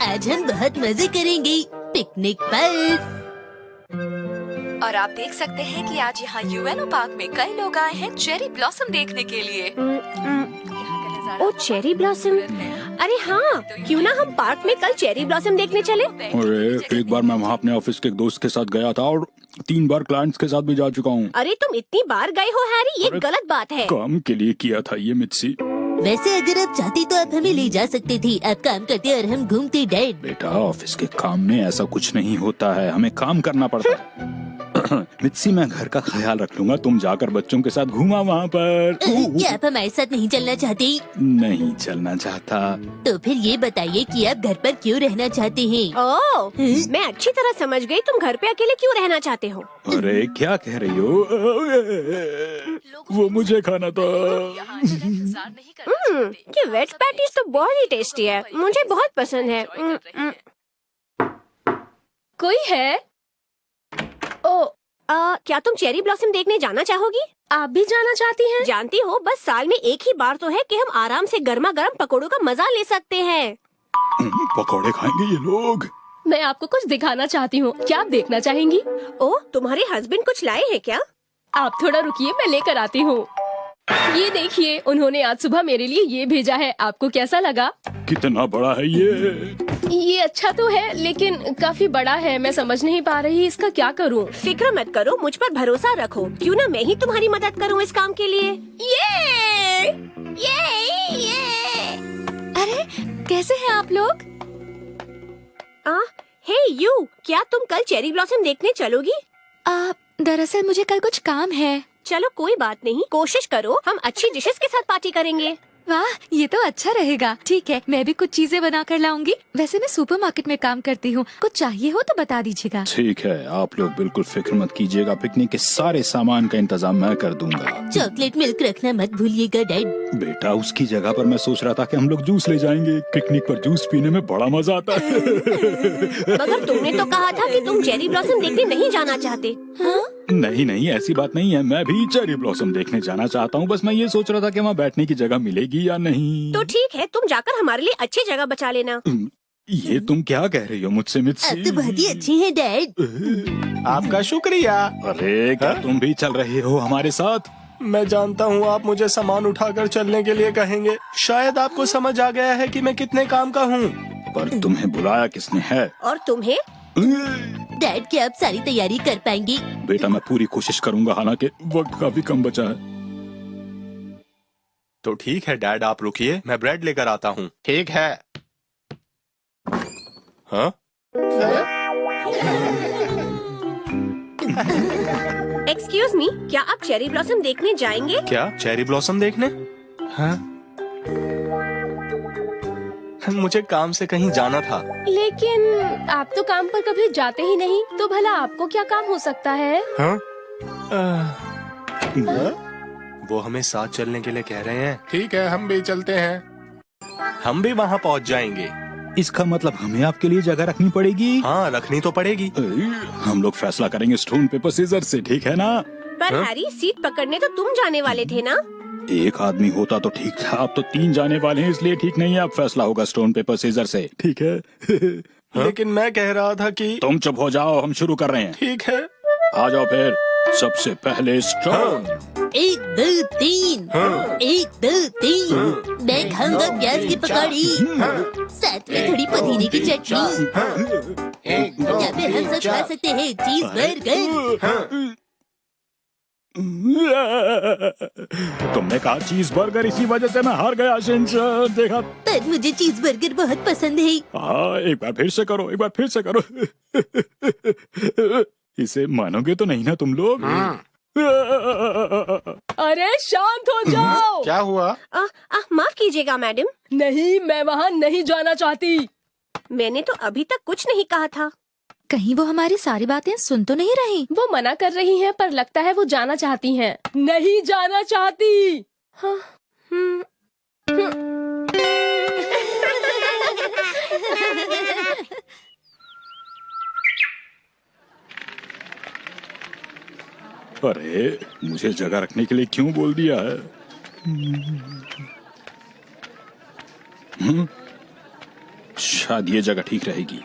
आज हम बहुत मजे करेंगे पिकनिक पर। और आप देख सकते हैं कि आज यहाँ यूएनओ पार्क में कई लोग आए हैं चेरी ब्लॉसम देखने के लिए। ओ चेरी ब्लॉसम, अरे हाँ, क्यों ना हम पार्क में कल चेरी ब्लॉसम देखने चले। अरे एक बार मैं वहाँ अपने ऑफिस के एक दोस्त के साथ गया था और 3 बार क्लाइंट्स के साथ भी जा चुका हूँ। अरे तुम इतनी बार गए हो हैरी, ये गलत बात है। काम के लिए किया था ये मित्सी। वैसे अगर आप चाहती तो आप हमें ले जा सकते थे। आप काम करते और हम घूमते डैड। बेटा ऑफिस के काम में ऐसा कुछ नहीं होता है, हमें काम करना पड़ता है। मित्सी मैं घर का ख्याल रख लूंगा, तुम जाकर बच्चों के साथ घूमा वहाँ पर। क्या आप हमारे साथ नहीं चलना चाहते? नहीं चलना चाहता। तो फिर ये बताइए कि आप घर पर क्यों रहना चाहते हैं? ओह, मैं अच्छी तरह समझ गई, तुम घर पे अकेले क्यों रहना चाहते हो। अरे क्या कह रही हो? वो मुझे खाना था। ये वेज पैटीज तो बहुत ही टेस्टी है, मुझे बहुत पसंद है। कोई है? ओ, क्या तुम चेरी ब्लॉसम देखने जाना चाहोगी? आप भी जाना चाहती हैं? जानती हो, बस साल में एक ही बार तो है कि हम आराम से गर्मा गर्म पकौड़ों का मजा ले सकते हैं। पकौड़े खाएंगे ये लोग। मैं आपको कुछ दिखाना चाहती हूँ, क्या आप देखना चाहेंगी? ओह, तुम्हारे हस्बैंड कुछ लाए हैं क्या? आप थोड़ा रुकिए, मैं लेकर आती हूँ। ये देखिए, उन्होंने आज सुबह मेरे लिए ये भेजा है, आपको कैसा लगा? कितना बड़ा है ये अच्छा तो है लेकिन काफी बड़ा है, मैं समझ नहीं पा रही इसका क्या करूँ। फिक्र मत करो, मुझ पर भरोसा रखो, क्यों ना मैं ही तुम्हारी मदद करूँ इस काम के लिए। ये। अरे कैसे हैं आप लोग? हे यू, क्या तुम कल चेरी ब्लॉसम देखने चलोगी? दरअसल मुझे कल कुछ काम है। चलो कोई बात नहीं, कोशिश करो, हम अच्छी डिशेस के साथ पार्टी करेंगे। वाह, ये तो अच्छा रहेगा। ठीक है, मैं भी कुछ चीजें बना कर लाऊंगी। वैसे मैं सुपरमार्केट में काम करती हूँ, कुछ चाहिए हो तो बता दीजिएगा। ठीक है, आप लोग बिल्कुल फिक्र मत कीजिएगा, पिकनिक के सारे सामान का इंतजाम मैं कर दूंगा। चॉकलेट मिल्क रखना मत भूलिएगा डैड। बेटा उसकी जगह पर मैं सोच रहा था कि हम लोग जूस ले जाएंगे, पिकनिक पर जूस पीने में बड़ा मजा आता है। मगर तुमने तो कहा था कि तुम चेरी ब्लॉसम देखने नहीं जाना चाहते। नहीं नहीं, ऐसी बात नहीं है, मैं भी चेरी ब्लॉसम देखने जाना चाहता हूँ, बस मैं ये सोच रहा था कि वहाँ बैठने की जगह मिलेगी या नहीं। तो ठीक है, तुम जाकर हमारे लिए अच्छी जगह बचा लेना। ये तुम क्या कह रही हो मुझसे मित्सी? आप तो बहुत ही अच्छे हैं डैड। आपका शुक्रिया। अरे क्या तुम भी चल रहे हो हमारे साथ? मैं जानता हूँ आप मुझे सामान उठाकर चलने के लिए कहेंगे, शायद आपको समझ आ गया है कि मैं कितने काम का हूँ। पर तुम्हें बुलाया किसने है? और तुम्हें? डैड, क्या आप सारी तैयारी कर पाएंगे? बेटा मैं पूरी कोशिश करूंगा, हालांकि वक्त काफी कम बचा है। तो ठीक है डैड, आप रुकिए, मैं ब्रेड लेकर आता हूँ। ठीक है। हाँ? एक्सक्यूज मी, क्या आप चेरी ब्लॉसम देखने जाएंगे? क्या चेरी ब्लॉसम देखने? हाँ? मुझे काम से कहीं जाना था। लेकिन आप तो काम पर कभी जाते ही नहीं, तो भला आपको क्या काम हो सकता है? हाँ? वो हमें साथ चलने के लिए कह रहे हैं। ठीक है, हम भी चलते हैं। हम भी वहाँ पहुँच जाएंगे। इसका मतलब हमें आपके लिए जगह रखनी पड़ेगी? हाँ, रखनी तो पड़ेगी। हम लोग फैसला करेंगे स्टोन पेपर सीजर से, ठीक है ना? पर हैरी, सीट पकड़ने तो तुम जाने वाले थे ना? एक आदमी होता तो ठीक था, अब तो 3 जाने वाले हैं, इसलिए ठीक नहीं है। अब फैसला होगा स्टोन पेपर सीजर से, ठीक है? लेकिन मैं कह रहा था कि तुम चुप हो जाओ, हम शुरू कर रहे हैं। ठीक है। आ जाओ फिर, सबसे पहले स्टोन। 1 2 3। 1 2 3। मैं खाऊंगा प्याज की पकौड़ी, साथ में थोड़ी पुदीने की चटनी, या फिर हम सब खा सकते हैं चीज बर्गर। तुमने कहा चीज बर्गर, इसी वजह से मैं हार गया शिनचैन, देखा? पर मुझे चीज बर्गर बहुत पसंद है। हाँ, एक बार फिर से करो, एक बार फिर से करो। इसे मानोगे तो नहीं ना तुम लोग? अरे शांत हो जाओ। क्या हुआ? माफ कीजिएगा मैडम, नहीं, मैं वहाँ नहीं जाना चाहती। मैंने तो अभी तक कुछ नहीं कहा था। कहीं वो हमारी सारी बातें सुन तो नहीं रही? वो मना कर रही हैं, पर लगता है वो जाना चाहती हैं। नहीं जाना चाहती। हाँ। अरे मुझे जगह रखने के लिए क्यों बोल दिया है? शायद ये जगह ठीक रहेगी।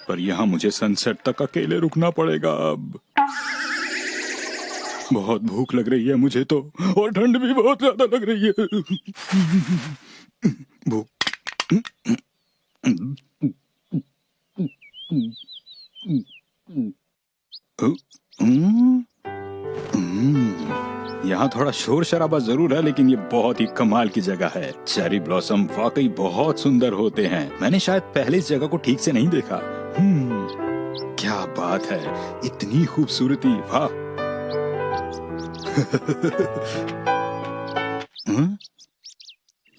पर यहाँ मुझे सनसेट तक अकेले रुकना पड़ेगा अब। बहुत भूख लग रही है मुझे तो, और ठंड भी बहुत ज्यादा लग रही है। भूख। यहाँ थोड़ा शोर शराबा जरूर है, लेकिन ये बहुत ही कमाल की जगह है। चेरी ब्लॉसम वाकई बहुत सुंदर होते हैं। मैंने शायद पहले इस जगह को ठीक से नहीं देखा। क्या बात है, इतनी खूबसूरती, वाह।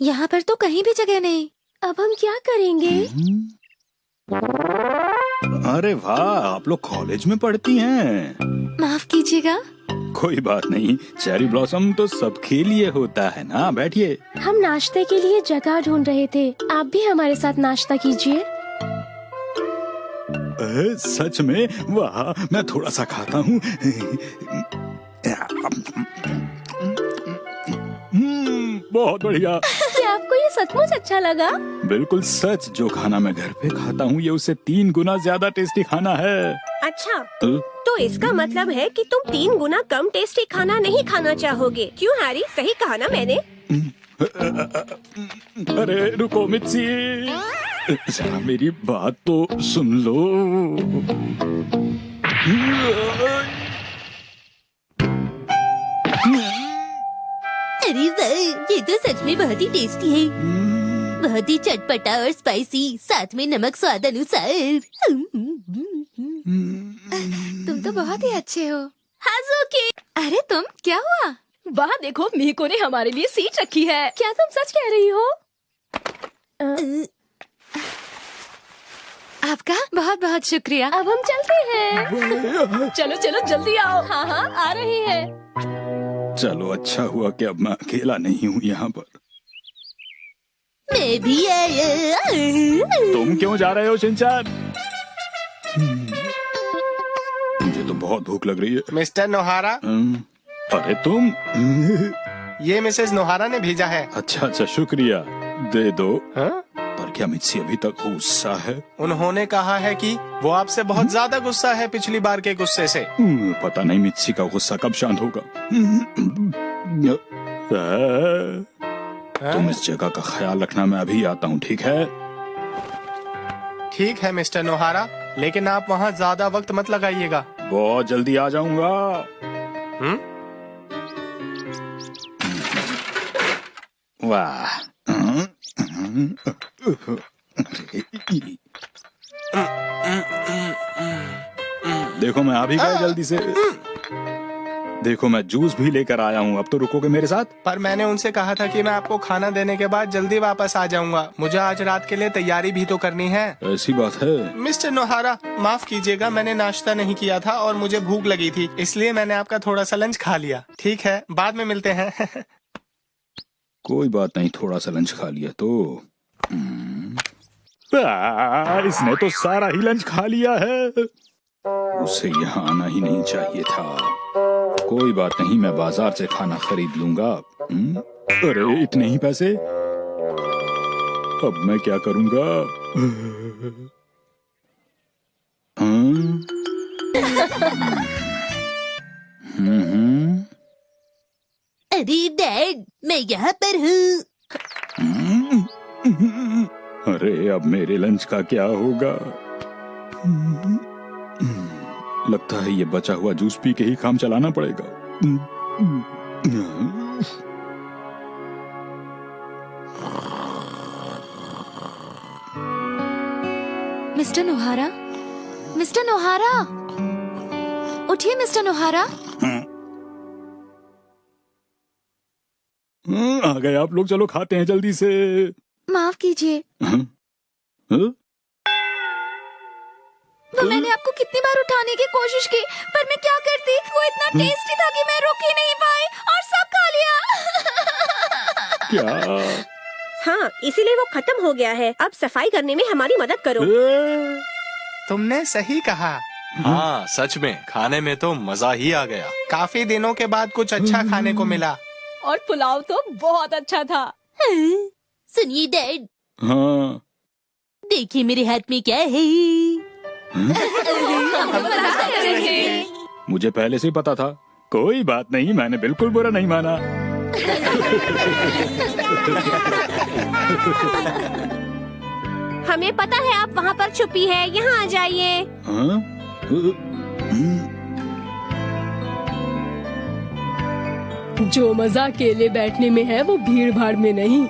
यहाँ पर तो कहीं भी जगह नहीं। अब हम क्या करेंगे? अरे वाह, आप लोग कॉलेज में पढ़ती हैं। माफ कीजिएगा। कोई बात नहीं, चेरी ब्लॉसम तो सबके लिए होता है ना। बैठिए। हम नाश्ते के लिए जगह ढूंढ रहे थे, आप भी हमारे साथ नाश्ता कीजिए। सच में? वाह, मैं थोड़ा सा खाता हूँ। बहुत बढ़िया। क्या आपको ये सचमुच अच्छा लगा? बिल्कुल सच। जो खाना मैं घर पे खाता हूँ ये उससे 3 गुना ज्यादा टेस्टी खाना है। अच्छा, तो इसका मतलब है कि तुम 3 गुना कम टेस्टी खाना नहीं खाना चाहोगे। क्यों हैरी, सही कहा ना मैंने? अरे रुको मित्सी, जरा मेरी बात तो सुन लो। अरे वाह, ये तो सच में बहुत ही टेस्टी है। बहुत ही चटपटा और स्पाइसी, साथ में नमक स्वाद अनुसार। तुम तो बहुत ही अच्छे हो। हाज़ुकी। अरे तुम, क्या हुआ? वहाँ देखो, मीको ने हमारे लिए सीट रखी है। क्या तुम सच कह रही हो? आपका बहुत बहुत शुक्रिया। अब हम चलते हैं। चलो चलो जल्दी आओ। हाँ हाँ, आ रहे हैं। चलो, अच्छा हुआ कि अब मैं अकेला नहीं हूँ यहाँ पर। मैं भी आया। तुम क्यों जा रहे हो शिनचैन? मुझे तो बहुत भूख लग रही है। मिस्टर नोहारा, अरे तुम? ये मिसेस नोहारा ने भेजा है। अच्छा, शुक्रिया। दे दो। हाँ? पर क्या मित्सी अभी तक गुस्सा है? उन्होंने कहा है कि वो आपसे बहुत ज्यादा गुस्सा है पिछली बार के गुस्से से। पता नहीं मित्सी का गुस्सा कब शांत होगा। तुम इस जगह का ख्याल रखना, मैं अभी आता हूँ, ठीक है? ठीक है मिस्टर नोहारा, लेकिन आप वहाँ ज्यादा वक्त मत लगाइएगा। बहुत जल्दी आ जाऊंगा। वाह। देखो मैं अभी गया जल्दी से। देखो मैं जूस भी लेकर आया हूँ। अब तो रुकोगे मेरे साथ? पर मैंने उनसे कहा था कि मैं आपको खाना देने के बाद जल्दी वापस आ जाऊंगा। मुझे आज रात के लिए तैयारी भी तो करनी है। ऐसी बात है? मिस्टर नोहारा, माफ कीजिएगा, मैंने नाश्ता नहीं किया था और मुझे भूख लगी थी, इसलिए मैंने आपका थोड़ा सा लंच खा लिया। ठीक है, बाद में मिलते हैं। कोई बात नहीं, थोड़ा सा लंच खा लिया तो। इसने तो सारा ही लंच खा लिया है। उसे यहाँ आना ही नहीं चाहिए था। कोई बात नहीं, मैं बाजार से खाना खरीद लूंगा। अरे इतने ही पैसे? अब मैं क्या करूंगा? अरे डैड, मैं यहाँ पर हूँ। अरे अब मेरे लंच का क्या होगा? लगता है ये बचा हुआ जूस पी के ही काम चलाना पड़ेगा। मिस्टर नोहारा, मिस्टर नोहारा, उठिए मिस्टर नोहारा। आ गए आप लोग, चलो खाते हैं जल्दी से। माफ कीजिए। वो मैंने आपको कितनी बार उठाने की कोशिश की, पर मैं क्या करती, वो इतना टेस्टी था कि मैं रुक ही नहीं पाई और सब खा लिया। क्या? हाँ, इसीलिए वो खत्म हो गया है। अब सफाई करने में हमारी मदद करो। तुमने सही कहा। हाँ सच में खाने में तो मजा ही आ गया। काफी दिनों के बाद कुछ अच्छा खाने को मिला। और पुलाव तो बहुत अच्छा था। सुनिए डैड, हाँ। देखिए मेरे हाथ में क्या है। मुझे पहले से ही पता था। कोई बात नहीं, मैंने बिल्कुल बुरा नहीं माना। हमें पता है आप वहाँ पर छुपी है, यहाँ आ जाइए। हाँ? जो मजा अकेले बैठने में है वो भीड़ भाड़ में नहीं।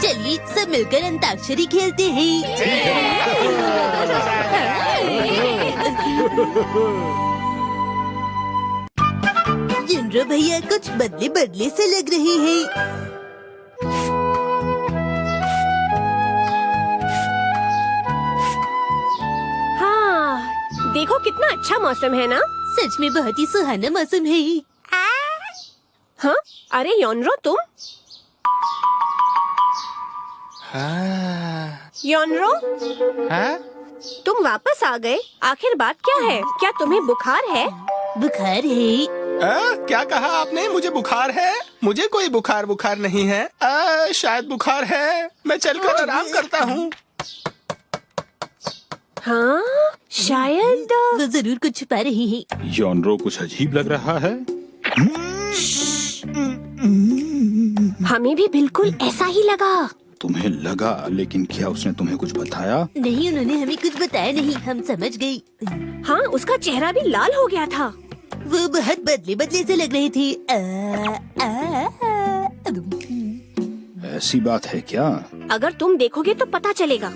चलिए सब मिलकर अंताक्षरी खेलते हैं। जिनरो भैया कुछ बदले बदले से लग रहे हैं। हाँ, देखो कितना अच्छा मौसम है ना। सच में बहुत ही सुहाना मौसम है। हाँ, अरे योनरो तुम। हाँ। योनरो, हाँ? तुम वापस आ गए। आखिर बात क्या है? क्या तुम्हें बुखार है? बुखार है? क्या कहा आपने? मुझे बुखार है? मुझे कोई बुखार नहीं है। शायद बुखार है। मैं चलकर आराम करता हूँ। हाँ, शायद। वो जरूर कुछ छुपा रही है। योनरो कुछ अजीब लग रहा है। हमें भी बिल्कुल ऐसा ही लगा। तुम्हें लगा, लेकिन क्या उसने तुम्हें कुछ बताया? नहीं, उन्होंने हमें कुछ बताया नहीं। हम समझ गई। हाँ, उसका चेहरा भी लाल हो गया था। वो बहुत बदले बदले से लग रही थी। ऐसी बात है क्या? अगर तुम देखोगे तो पता चलेगा।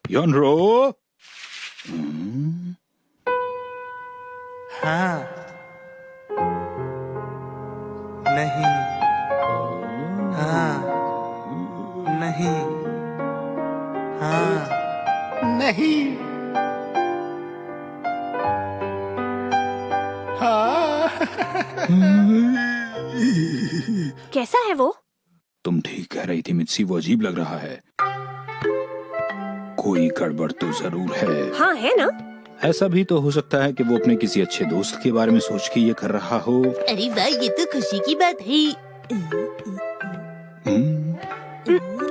योनरो। हाँ। नहीं। हाँ। नहीं। हाँ। नहीं। हाँ। कैसा है वो? तुम ठीक कह रही थी मित्सी, वो अजीब लग रहा है। कोई गड़बड़ तो जरूर है। हाँ, है ना? ऐसा भी तो हो सकता है कि वो अपने किसी अच्छे दोस्त के बारे में सोच के ये कर रहा हो। अरे वाह, ये तो खुशी की बात है।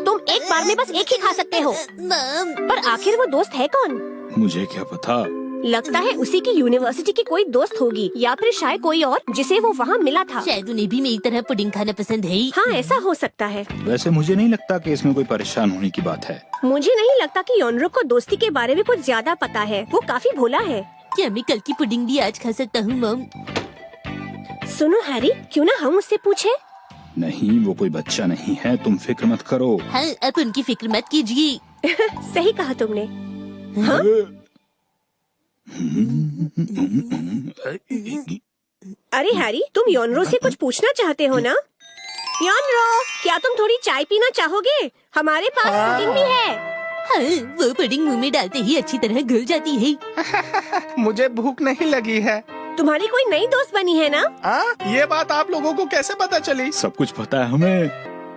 तुम एक बार में बस एक ही खा सकते हो। मम, पर आखिर वो दोस्त है कौन? मुझे क्या पता। लगता है उसी की यूनिवर्सिटी की कोई दोस्त होगी, या फिर शायद कोई और जिसे वो वहाँ मिला था। शायद उन्हें भी मेरी तरह पुडिंग खाना पसंद है। हाँ, ऐसा हो सकता है। वैसे मुझे नहीं लगता कि इसमें कोई परेशान होने की बात है। मुझे नहीं लगता कि योनरो को दोस्ती के बारे में कुछ ज्यादा पता है। वो काफी भोला है। क्या मैं कल की पुडिंग भी आज खा सकता हूँ मम? सुनो हैरी, क्यों ना हम उससे पूछे? नहीं, वो कोई बच्चा नहीं है, तुम फिक्र मत करो। हाँ, आप उनकी फिक्र मत कीजिए। सही कहा तुमने। हाँ? अरे हैरी, तुम योनरो से कुछ पूछना चाहते हो ना? योनरो, क्या तुम थोड़ी चाय पीना चाहोगे? हमारे पास पुडिंग भी है। हाँ, वो पुडिंग मुंह में डालते ही अच्छी तरह घुल जाती है। मुझे भूख नहीं लगी है। तुम्हारी कोई नई दोस्त बनी है ना? ये बात आप लोगों को कैसे पता चली? सब कुछ पता है हमें।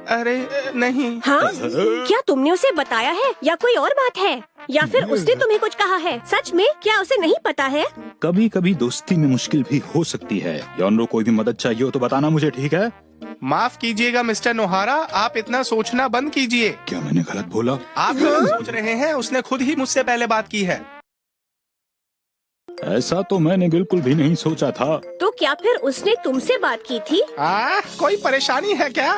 अरे नहीं। हाँ? क्या तुमने उसे बताया है या कोई और बात है? या फिर उसने तुम्हें कुछ कहा है? सच में क्या उसे नहीं पता है? कभी कभी दोस्ती में मुश्किल भी हो सकती है। योनरो, कोई भी मदद चाहिए हो तो बताना मुझे, ठीक है? माफ कीजिएगा मिस्टर नोहारा, आप इतना सोचना बंद कीजिए। क्या मैंने गलत बोला? आप गलत सोच रहे हैं। उसने खुद ही मुझसे पहले बात की है। ऐसा तो मैंने बिल्कुल भी नहीं सोचा था। तो क्या फिर उसने तुमसे बात की थी? कोई परेशानी है क्या?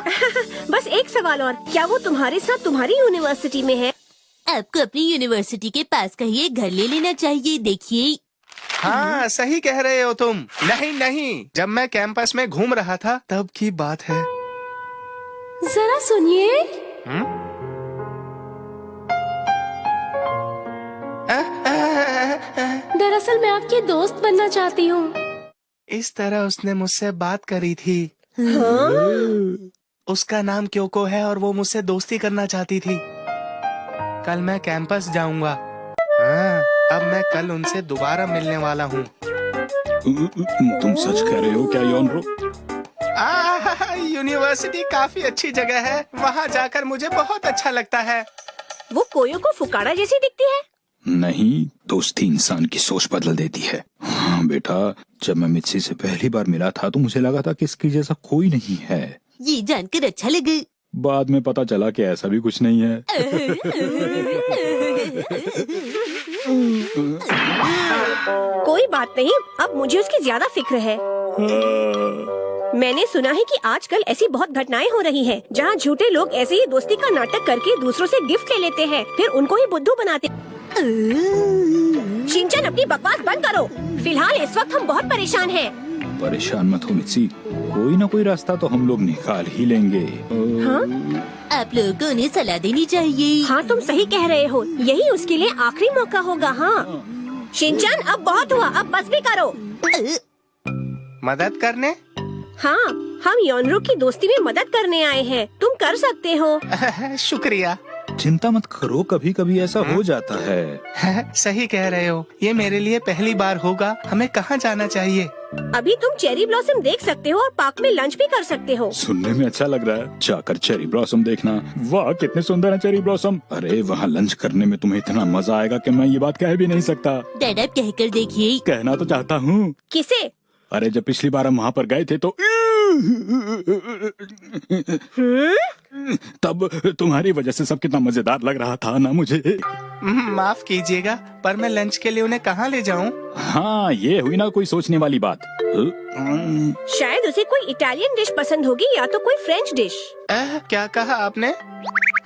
बस एक सवाल और, क्या वो तुम्हारे साथ तुम्हारी यूनिवर्सिटी में है? आपको अपनी यूनिवर्सिटी के पास का ही एक घर ले लेना चाहिए। देखिए। हाँ, सही कह रहे हो तुम। नहीं, जब मैं कैंपस में घूम रहा था तब की बात है। जरा सुनिए। दरअसल मैं आपकी दोस्त बनना चाहती हूँ। इस तरह उसने मुझसे बात करी थी। उसका नाम क्योको है और वो मुझसे दोस्ती करना चाहती थी। कल मैं कैंपस जाऊंगा। अब मैं कल उनसे दोबारा मिलने वाला हूँ। तुम सच कह रहे हो क्या योनरो? यूनिवर्सिटी काफी अच्छी जगह है, वहाँ जाकर मुझे बहुत अच्छा लगता है। वो कोयो को फुकाड़ा जैसी दिखती है। नहीं, दोस्ती इंसान की सोच बदल देती है। हाँ बेटा, जब मैं मित्सी से पहली बार मिला था तो मुझे लगा था कि इसकी जैसा कोई नहीं है। ये जानकर अच्छा लगा। बाद में पता चला कि ऐसा भी कुछ नहीं है। कोई बात नहीं, अब मुझे उसकी ज्यादा फिक्र है। मैंने सुना है कि आजकल ऐसी बहुत घटनाएं हो रही हैं, जहाँ झूठे लोग ऐसे ही दोस्ती का नाटक करके दूसरों से गिफ्ट ले लेते हैं, फिर उनको ही बुद्धू बनाते। शिनचैन, अपनी बकवास बंद करो। फिलहाल इस वक्त हम बहुत परेशान हैं। परेशान मत हो मित्सी, कोई ना कोई रास्ता तो हम लोग निकाल ही लेंगे। हाँ? आप लोगों को उन्हें सलाह देनी चाहिए। हाँ, तुम सही कह रहे हो, यही उसके लिए आखिरी मौका होगा। हाँ शिनचैन, अब बहुत हुआ, अब बस भी करो। मदद करने? हाँ, हम योनरो की दोस्ती में मदद करने आए हैं, तुम कर सकते हो। शुक्रिया। चिंता मत करो, कभी कभी ऐसा हो जाता है। सही कह रहे हो, ये मेरे लिए पहली बार होगा। हमें कहाँ जाना चाहिए? अभी तुम चेरी ब्लॉसम देख सकते हो और पार्क में लंच भी कर सकते हो। सुनने में अच्छा लग रहा है, जाकर चेरी ब्लॉसम देखना। वाह, कितने सुंदर है चेरी ब्लॉसम। अरे वहाँ लंच करने में तुम्हें इतना मजा आएगा कि मैं ये बात कह भी नहीं सकता। डैड, आप कहकर देखिए। कहना तो चाहता हूँ। किसे? अरे जब पिछली बार हम वहाँ पर गए थे तो तब तुम्हारी वजह से सब कितना मजेदार लग रहा था ना मुझे। माफ कीजिएगा, पर मैं लंच के लिए उन्हें कहाँ ले जाऊँ? हाँ, ये हुई ना कोई सोचने वाली बात। शायद उसे कोई इटालियन डिश पसंद होगी या तो कोई फ्रेंच डिश। क्या कहा आपने?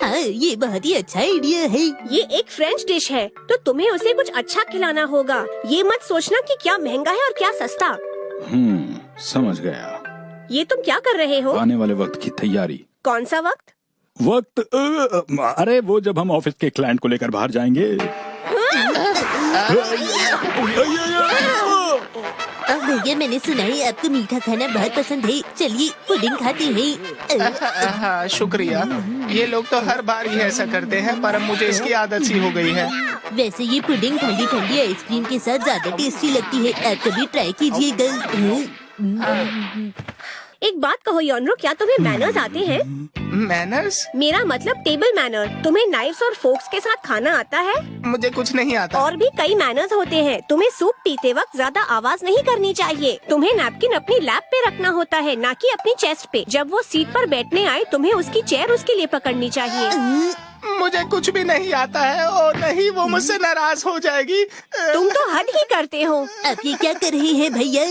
हाँ, ये बहुत ही अच्छा आइडिया है। ये एक फ्रेंच डिश है, तो तुम्हें उसे कुछ अच्छा खिलाना होगा। ये मत सोचना कि क्या महंगा है और क्या सस्ता। समझ गया। ये तुम क्या कर रहे हो? आने वाले वक्त की तैयारी। कौन सा वक्त? अरे वो जब हम ऑफिस के क्लाइंट को लेकर बाहर जाएंगे। भैया, मैंने सुना है आपको मीठा खाना बहुत पसंद है, चलिए पुडिंग खाते हैं। हाँ, शुक्रिया। ये लोग तो हर बार ही ऐसा करते हैं, पर अब मुझे इसकी आदत सी हो गई है। वैसे ये पुडिंग ठंडी ठंडी आइसक्रीम के साथ ज्यादा टेस्टी लगती है, आप कभी ट्राई कीजिएगा। एक बात कहो योनरो, क्या तुम्हें मैनर्स आते हैं? मैनर्स? मेरा मतलब टेबल मैनर। तुम्हें नाइफ्स और फोक्स के साथ खाना आता है? मुझे कुछ नहीं आता। और भी कई मैनर्स होते हैं। तुम्हें सूप पीते वक्त ज्यादा आवाज नहीं करनी चाहिए। तुम्हें नैपकिन अपनी लैप पे रखना होता है, ना कि अपनी चेस्ट पे। जब वो सीट पर बैठने आए, तुम्हें उसकी चेयर उसके लिए पकड़नी चाहिए। मुझे कुछ भी नहीं आता है और नहीं वो मुझसे नाराज हो जाएगी। तुम तो हद ही करते हो। आप ये क्या कर रहे हैं भैया?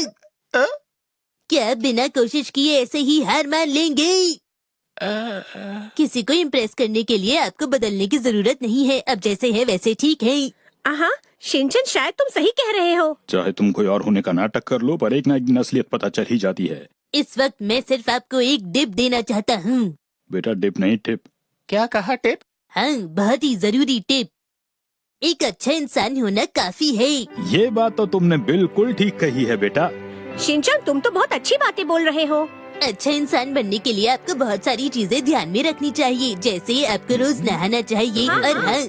क्या बिना कोशिश किए ऐसे ही हार मान लेंगे? किसी को इम्प्रेस करने के लिए आपको बदलने की जरूरत नहीं है, अब जैसे है वैसे ठीक है। हाँ शिनचैन, शायद तुम सही कह रहे हो। चाहे तुम कोई और होने का नाटक कर लो, पर एक ना एक दिन असलियत पता चल ही जाती है। इस वक्त मैं सिर्फ आपको एक डिप देना चाहता हूँ। बेटा, डिप नहीं टिप। क्या कहा? टिप? हाँ, बहुत ही जरूरी टिप। एक अच्छा इंसान होना काफी है। ये बात तो तुमने बिल्कुल ठीक कही है बेटा। शिनचैन, तुम तो बहुत अच्छी बातें बोल रहे हो। अच्छा इंसान बनने के लिए आपको बहुत सारी चीजें ध्यान में रखनी चाहिए, जैसे आपको रोज नहाना चाहिए। हाँ, और हाँ,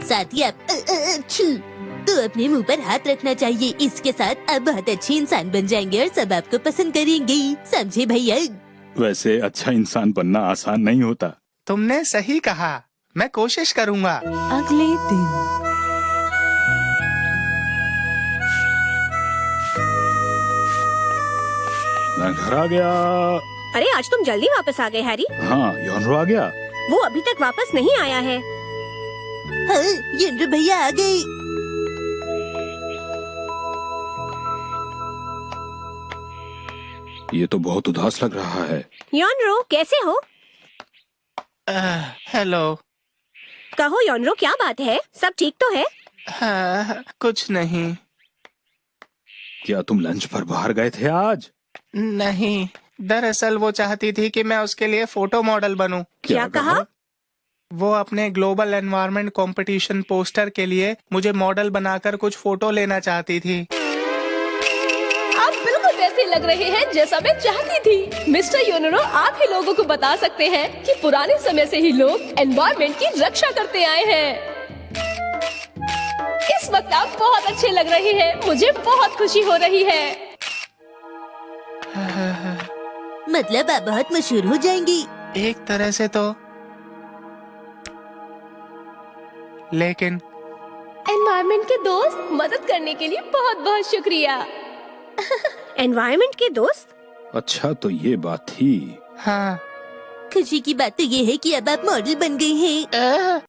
साथ ही आप तो अपने मुंह पर हाथ रखना चाहिए। इसके साथ आप बहुत अच्छे इंसान बन जाएंगे और सब आपको पसंद करेंगे, समझे भैया? वैसे अच्छा इंसान बनना आसान नहीं होता। तुमने सही कहा, मैं कोशिश करूँगा। अगले दिन मैं घर आ गया। अरे आज तुम जल्दी वापस आ गए हैरी। हाँ, योनरो आ गया। वो अभी तक वापस नहीं आया है। हाँ, योनरो भैया आ गए। ये तो बहुत उदास लग रहा है। योनरो, कैसे हो? हेलो। कहो योनरो, क्या बात है? सब ठीक तो है? कुछ नहीं। क्या तुम लंच पर बाहर गए थे आज? नहीं, दरअसल वो चाहती थी कि मैं उसके लिए फोटो मॉडल बनूं। क्या कहा? वो अपने ग्लोबल एनवायरनमेंट कंपटीशन पोस्टर के लिए मुझे मॉडल बनाकर कुछ फोटो लेना चाहती थी। आप बिल्कुल वैसे लग रहे हैं जैसा मैं चाहती थी। मिस्टर योनरो, आप ही लोगों को बता सकते हैं कि पुराने समय से ही लोग एनवायरनमेंट की रक्षा करते आए हैं। इस वक्त आप बहुत अच्छे लग रहे हैं, मुझे बहुत खुशी हो रही है। मतलब आप बहुत मशहूर हो जाएंगी। एक तरह से तो, लेकिन एनवायरमेंट के दोस्त, मदद करने के लिए बहुत बहुत शुक्रिया। एनवायरमेंट के दोस्त? अच्छा तो ये बात थी। हाँ। खुशी की बात तो ये है कि अब आप मॉडल बन गई हैं।